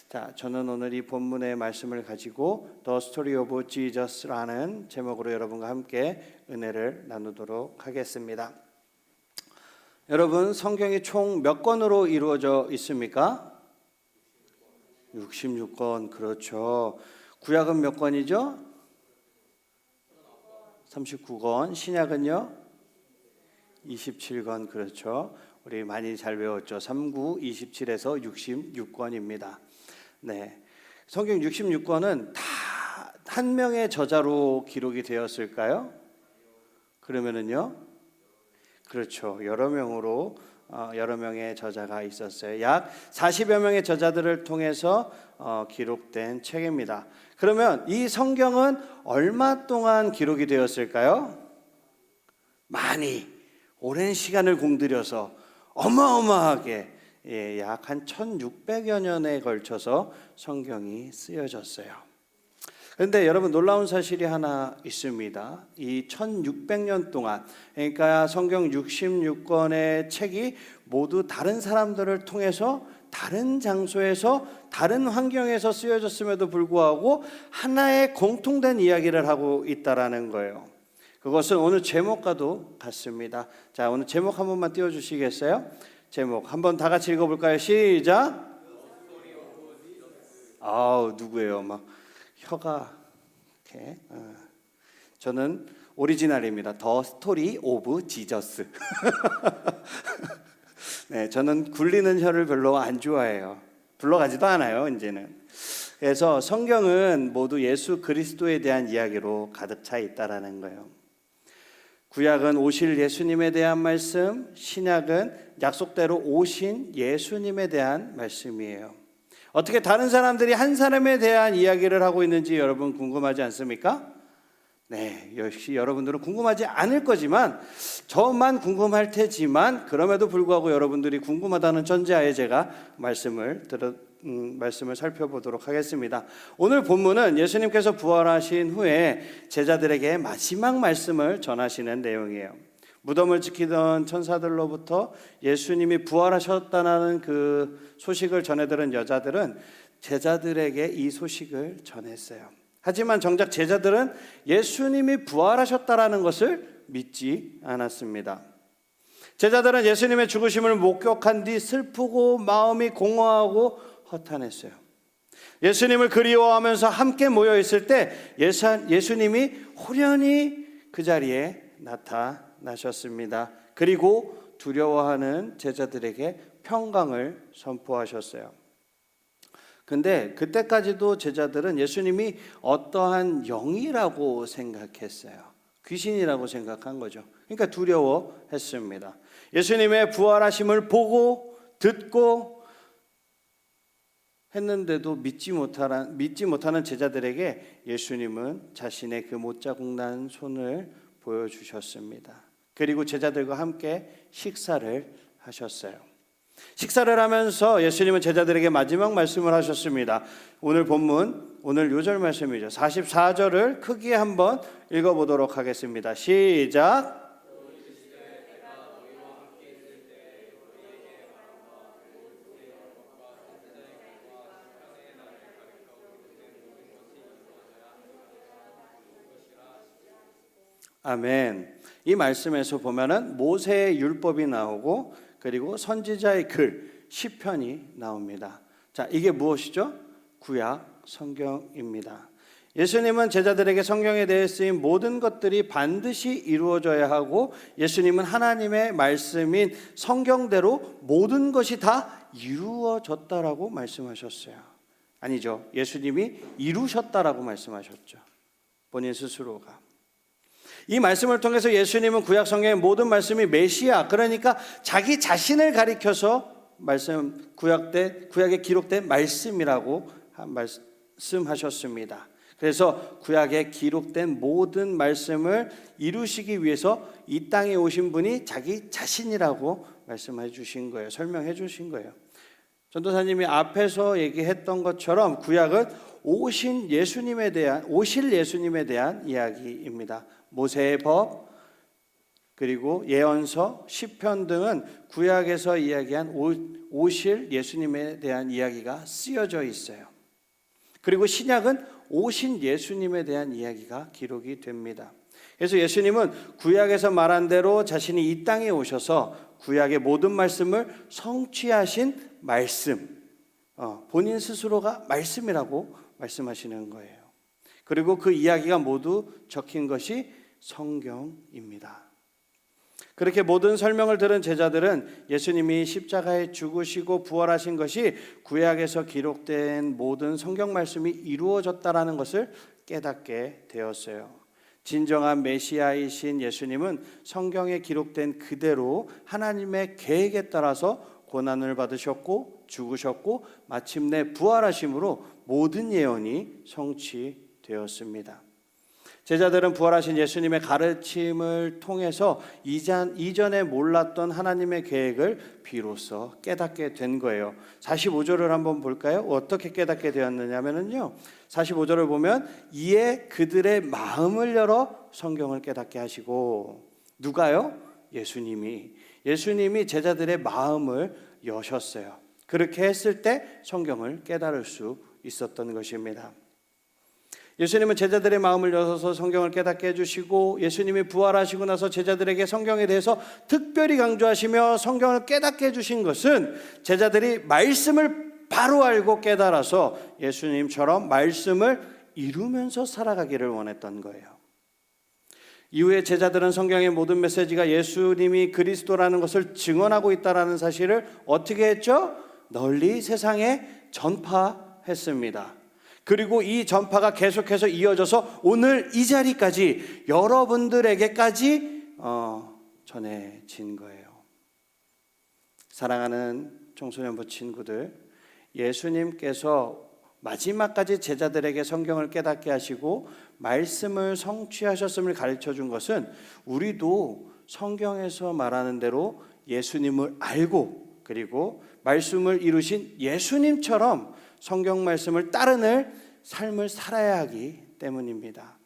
자, 저는 오늘 이 본문의 말씀을 가지고 The Story of Jesus라는 제목으로 여러분과 함께 은혜를 나누도록 하겠습니다. 여러분, 성경이 총 몇 권으로 이루어져 있습니까? 66권, 그렇죠. 구약은 몇 권이죠? 39권. 신약은요? 27권, 그렇죠. 우리 많이 잘 외웠죠. 39, 27에서 66권입니다. 네, 성경 66권은 다 한 명의 저자로 기록이 되었을까요? 그러면은요, 그렇죠. 여러 명의 저자가 있었어요. 약 40여 명의 저자들을 통해서 기록된 책입니다. 그러면 이 성경은 얼마 동안 기록이 되었을까요? 많이 오랜 시간을 공들여서 어마어마하게 약 한 1600여 년에 걸쳐서 성경이 쓰여졌어요. 그런데 여러분, 놀라운 사실이 하나 있습니다. 이 1600년 동안, 그러니까 성경 66권의 책이 모두 다른 사람들을 통해서 다른 장소에서 다른 환경에서 쓰여졌음에도 불구하고 하나의 공통된 이야기를 하고 있다라는 거예요. 그것은 오늘 제목과도 같습니다. 자, 오늘 제목 한 번만 띄워주시겠어요? 제목 한번 다 같이 읽어볼까요? 시작. 누구예요? 막 혀가 이렇게. 저는 오리지널입니다. 더 스토리 오브 지저스. 네, 저는 굴리는 혀를 별로 안 좋아해요. 불러가지도 않아요, 이제는. 그래서 성경은 모두 예수 그리스도에 대한 이야기로 가득 차 있다라는 거예요. 구약은 오실 예수님에 대한 말씀, 신약은 약속대로 오신 예수님에 대한 말씀이에요. 어떻게 다른 사람들이 한 사람에 대한 이야기를 하고 있는지 여러분 궁금하지 않습니까? 네, 역시 여러분들은 궁금하지 않을 거지만 저만 궁금할 테지만 그럼에도 불구하고 여러분들이 궁금하다는 전제하에 제가 말씀을 살펴보도록 하겠습니다. 오늘 본문은 예수님께서 부활하신 후에 제자들에게 마지막 말씀을 전하시는 내용이에요. 무덤을 지키던 천사들로부터 예수님이 부활하셨다는 그 소식을 전해들은 여자들은 제자들에게 이 소식을 전했어요. 하지만 정작 제자들은 예수님이 부활하셨다라는 것을 믿지 않았습니다. 제자들은 예수님의 죽으심을 목격한 뒤 슬프고 마음이 공허하고 허탄했어요. 예수님을 그리워하면서 함께 모여 있을 때 예수님이 호련히 그 자리에 나타나셨습니다. 그리고 두려워하는 제자들에게 평강을 선포하셨어요. 근데 그때까지도 제자들은 예수님이 어떠한 영이라고 생각했어요. 귀신이라고 생각한 거죠. 그러니까 두려워했습니다. 예수님의 부활하심을 보고 듣고 했는데도 믿지 못하는 제자들에게 예수님은 자신의 그 못자국 난 손을 보여주셨습니다. 그리고 제자들과 함께 식사를 하셨어요. 식사를 하면서 예수님은 제자들에게 마지막 말씀을 하셨습니다. 오늘 본문, 오늘 요절 말씀이죠. 44절을 크게 한번 읽어보도록 하겠습니다. 시작. 아멘. 이 말씀에서 보면은 모세의 율법이 나오고 그리고 선지자의 글, 시편이 나옵니다. 자, 이게 무엇이죠? 구약 성경입니다. 예수님은 제자들에게 성경에 대해 쓰인 모든 것들이 반드시 이루어져야 하고 예수님은 하나님의 말씀인 성경대로 모든 것이 다 이루어졌다라고 말씀하셨어요. 아니죠. 예수님이 이루셨다라고 말씀하셨죠. 본인 스스로가. 이 말씀을 통해서 예수님은 구약 성경의 모든 말씀이 메시아, 그러니까 자기 자신을 가리켜서 구약에 기록된 말씀이라고 말씀하셨습니다. 그래서 구약에 기록된 모든 말씀을 이루시기 위해서 이 땅에 오신 분이 자기 자신이라고 말씀해 주신 거예요. 설명해 주신 거예요. 전도사님이 앞에서 얘기했던 것처럼 구약은 오실 예수님에 대한 이야기입니다. 모세의 법, 그리고 예언서, 시편 등은 구약에서 이야기한 오실 예수님에 대한 이야기가 쓰여져 있어요. 그리고 신약은 오신 예수님에 대한 이야기가 기록이 됩니다. 그래서 예수님은 구약에서 말한 대로 자신이 이 땅에 오셔서 구약의 모든 말씀을 성취하신 말씀, 본인 스스로가 말씀이라고 말씀하시는 거예요. 그리고 그 이야기가 모두 적힌 것이 성경입니다. 그렇게 모든 설명을 들은 제자들은 예수님이 십자가에 죽으시고 부활하신 것이 구약에서 기록된 모든 성경 말씀이 이루어졌다라는 것을 깨닫게 되었어요. 진정한 메시아이신 예수님은 성경에 기록된 그대로 하나님의 계획에 따라서 고난을 받으셨고 죽으셨고 마침내 부활하심으로 모든 예언이 성취되었습니다. 제자들은 부활하신 예수님의 가르침을 통해서 이전에 몰랐던 하나님의 계획을 비로소 깨닫게 된 거예요. 45절을 한번 볼까요? 어떻게 깨닫게 되었느냐면요, 45절을 보면 이에 그들의 마음을 열어 성경을 깨닫게 하시고, 누가요? 예수님이 제자들의 마음을 여셨어요. 그렇게 했을 때 성경을 깨달을 수 있었던 것입니다. 예수님은 제자들의 마음을 여셔서 성경을 깨닫게 해주시고, 예수님이 부활하시고 나서 제자들에게 성경에 대해서 특별히 강조하시며 성경을 깨닫게 해주신 것은 제자들이 말씀을 바로 알고 깨달아서 예수님처럼 말씀을 이루면서 살아가기를 원했던 거예요. 이후에 제자들은 성경의 모든 메시지가 예수님이 그리스도라는 것을 증언하고 있다는 사실을 어떻게 했죠? 널리 세상에 전파했습니다. 그리고 이 전파가 계속해서 이어져서 오늘 이 자리까지 여러분들에게까지 전해진 거예요. 사랑하는 청소년부 친구들, 예수님께서 마지막까지 제자들에게 성경을 깨닫게 하시고 말씀을 성취하셨음을 가르쳐 준 것은 우리도 성경에서 말하는 대로 예수님을 알고 그리고 말씀을 이루신 예수님처럼 성경 말씀을 따르는 삶을 살아야 하기 때문입니다.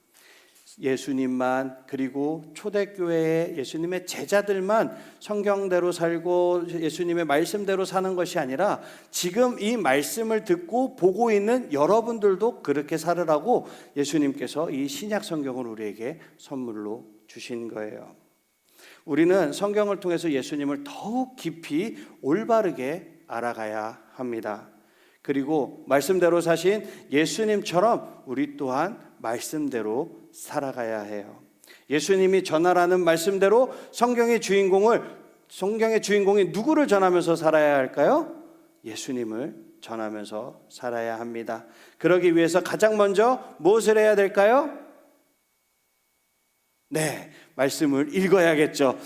예수님만, 그리고 초대교회의 예수님의 제자들만 성경대로 살고 예수님의 말씀대로 사는 것이 아니라 지금 이 말씀을 듣고 보고 있는 여러분들도 그렇게 살으라고 예수님께서 이 신약 성경을 우리에게 선물로 주신 거예요. 우리는 성경을 통해서 예수님을 더욱 깊이 올바르게 알아가야 합니다. 그리고 말씀대로 사신 예수님처럼 우리 또한 말씀대로 살아가야 해요. 예수님이 전하라는 말씀대로 성경의 주인공이 누구를 전하면서 살아야 할까요? 예수님을 전하면서 살아야 합니다. 그러기 위해서 가장 먼저 무엇을 해야 될까요? 네, 말씀을 읽어야겠죠.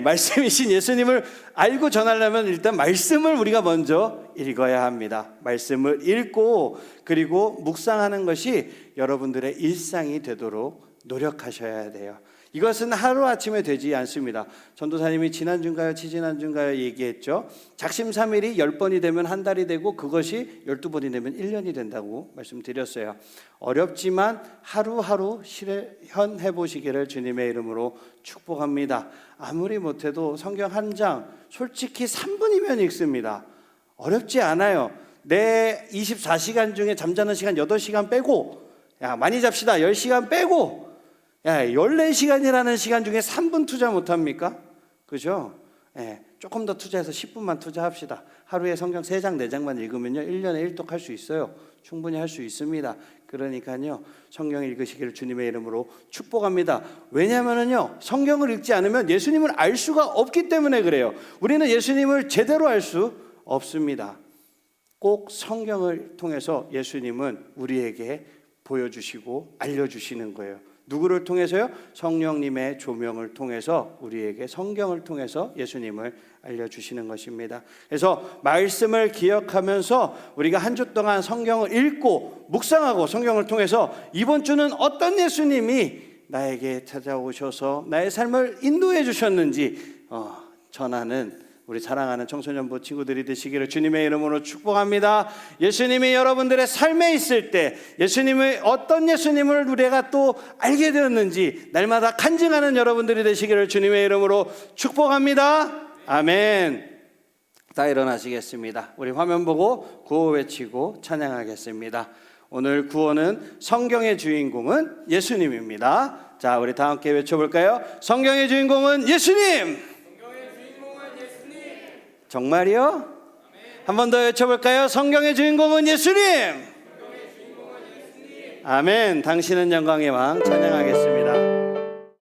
말씀이신 예수님을 알고 전하려면 일단 말씀을 우리가 먼저 읽어야 합니다. 말씀을 읽고 그리고 묵상하는 것이 여러분들의 일상이 되도록 노력하셔야 돼요. 이것은 하루아침에 되지 않습니다. 전도사님이 지난주인가요? 지지난주인가요? 얘기했죠. 작심삼일이 10번이 되면 한 달이 되고 그것이 12번이 되면 1년이 된다고 말씀드렸어요. 어렵지만 하루하루 실현해 보시기를 주님의 이름으로 축복합니다. 아무리 못해도 성경 한 장 솔직히 3분이면 읽습니다. 어렵지 않아요. 내 24시간 중에 잠자는 시간 8시간 빼고, 많이 잡시다. 10시간 빼고 14시간이라는 시간 중에 3분 투자 못합니까? 그죠? 조금 더 투자해서 10분만 투자합시다. 하루에 성경 3장 4장만 읽으면요 1년에 1독 할 수 있어요. 충분히 할 수 있습니다. 그러니까요 성경 읽으시기를 주님의 이름으로 축복합니다. 왜냐하면요 성경을 읽지 않으면 예수님을 알 수가 없기 때문에 그래요. 우리는 예수님을 제대로 알 수 없습니다. 꼭 성경을 통해서 예수님은 우리에게 보여주시고 알려주시는 거예요. 누구를 통해서요? 성령님의 조명을 통해서 우리에게 성경을 통해서 예수님을 알려주시는 것입니다. 그래서 말씀을 기억하면서 우리가 한 주 동안 성경을 읽고 묵상하고 성경을 통해서 이번 주는 어떤 예수님이 나에게 찾아오셔서 나의 삶을 인도해 주셨는지 전하는 우리 사랑하는 청소년부 친구들이 되시기를 주님의 이름으로 축복합니다. 예수님이 여러분들의 삶에 있을 때 예수님의 어떤 예수님을 우리가 또 알게 되었는지 날마다 간증하는 여러분들이 되시기를 주님의 이름으로 축복합니다. 아멘. 다 일어나시겠습니다. 우리 화면 보고 구호 외치고 찬양하겠습니다. 오늘 구호는 성경의 주인공은 예수님입니다. 자, 우리 다 함께 외쳐볼까요? 성경의 주인공은 예수님! 정말이요? 한 번 더 외쳐볼까요? 성경의 주인공은 예수님! 아멘. 당신은 영광의 왕 찬양하겠습니다.